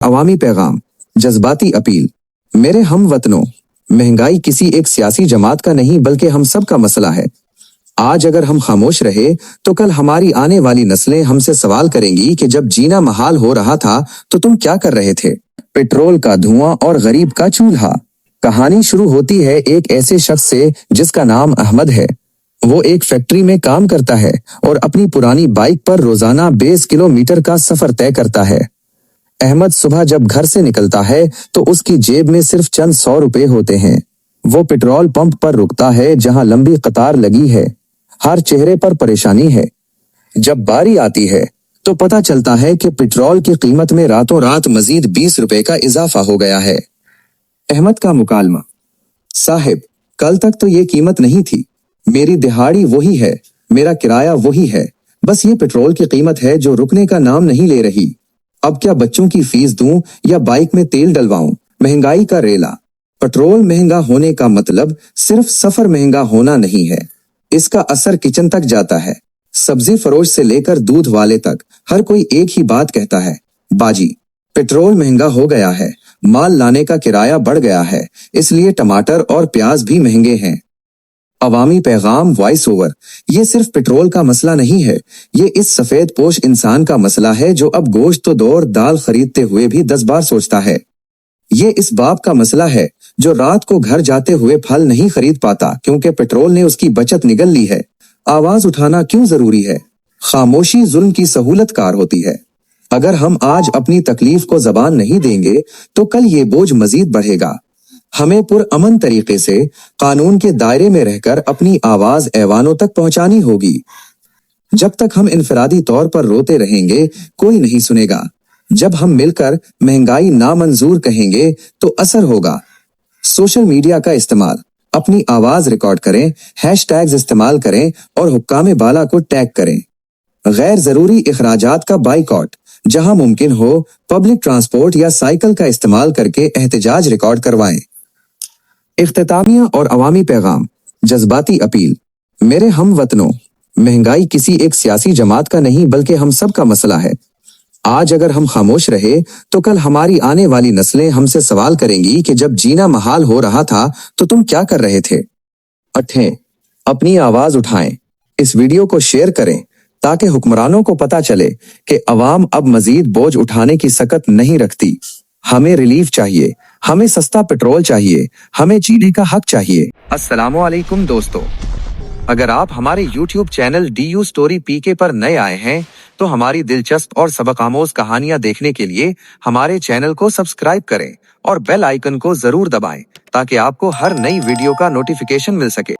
अवामी पैगाम, जज्बाती अपील। मेरे हम वतनों, महंगाई किसी एक सियासी जमात का नहीं बल्कि हम सब का मसला है। आज अगर हम खामोश रहे तो कल हमारी आने वाली नस्लें हमसे सवाल करेंगी कि जब जीना महाल हो रहा था तो तुम क्या कर रहे थे। पेट्रोल का धुआं और गरीब का चूल्हा। कहानी शुरू होती है एक ऐसे शख्स से जिसका नाम अहमद है। वो एक फैक्ट्री में काम करता है और अपनी पुरानी बाइक पर रोजाना 20 किलोमीटर का सफर तय करता है। अहमद सुबह जब घर से निकलता है तो उसकी जेब में सिर्फ चंद 100 रुपए होते हैं। वो पेट्रोल पंप पर रुकता है जहां लंबी कतार लगी है। हर चेहरे पर परेशानी है। जब बारी आती है तो पता चलता है कि पेट्रोल की कीमत में रातों रात मजीद 20 रुपए का इजाफा हो गया है। अहमद का मुकालमा, साहिब, कल तक तो ये कीमत नहीं थी। मेरी दिहाड़ी वही है, मेरा किराया वही है, बस ये पेट्रोल की कीमत है जो रुकने का नाम नहीं ले रही। अब क्या बच्चों की फीस दूं या बाइक में तेल डलवाऊं? महंगाई का रेला। पेट्रोल महंगा होने का मतलब सिर्फ सफर महंगा होना नहीं है, इसका असर किचन तक जाता है। सब्जी फरोश से लेकर दूध वाले तक हर कोई एक ही बात कहता है, बाजी पेट्रोल महंगा हो गया है, माल लाने का किराया बढ़ गया है, इसलिए टमाटर और प्याज भी महंगे हैं। अवामी पैगाम वॉइस ओवर। ये सिर्फ पेट्रोल का मसला नहीं है, ये इस सफेद पोश इंसान का मसला है जो अब गोश्त तो दो और दाल खरीदते हुए भी 10 बार सोचता है। ये इस बाप का मसला है जो रात को घर जाते हुए फल नहीं खरीद पाता क्योंकि पेट्रोल ने उसकी बचत निगल ली है। आवाज उठाना क्यों जरूरी है? खामोशी जुल्म की सहूलत कार होती है। अगर हम आज अपनी तकलीफ को जबान नहीं देंगे तो कल ये बोझ मजीद बढ़ेगा। हमें पुरअमन तरीके से कानून के दायरे में रहकर अपनी आवाज ऐवानों तक पहुंचानी होगी। जब तक हम इनफरादी तौर पर रोते रहेंगे कोई नहीं सुनेगा। जब हम मिलकर महंगाई नामंजूर कहेंगे तो असर होगा। सोशल मीडिया का इस्तेमाल, अपनी आवाज रिकॉर्ड करें, हैशटैग्स इस्तेमाल करें और हुक्काम बाला को टैग करें। गैर जरूरी इखराजात का बाइकॉट, जहां मुमकिन हो पब्लिक ट्रांसपोर्ट या साइकिल का इस्तेमाल करके एहतजाज रिकॉर्ड करवाएं। इख्तितामिया और अवामी पैगाम, जज्बाती अपील। मेरे हम वतनों, महंगाई किसी एक सियासी जमात का नहीं बल्कि हम सब का मसला है। आज अगर हम खामोश रहे तो कल हमारी आने वाली नस्लें हमसे सवाल करेंगी कि जब जीना महाल हो रहा था तो तुम क्या कर रहे थे। उठें, अपनी आवाज उठाएं, इस वीडियो को शेयर करें ताकि हुक्मरानों को पता चले कि अवाम अब मजीद बोझ उठाने की सकत नहीं रखती। हमें रिलीफ चाहिए, हमें सस्ता पेट्रोल चाहिए, हमें जीने का हक चाहिए। अस्सलामु अलैकुम दोस्तों, अगर आप हमारे YouTube channel DU story PK पर नए आए हैं तो हमारी दिलचस्प और सबक आमोज कहानियां देखने के लिए हमारे चैनल को सब्सक्राइब करें और बेल आइकन को जरूर दबाएं ताकि आपको हर नई वीडियो का नोटिफिकेशन मिल सके।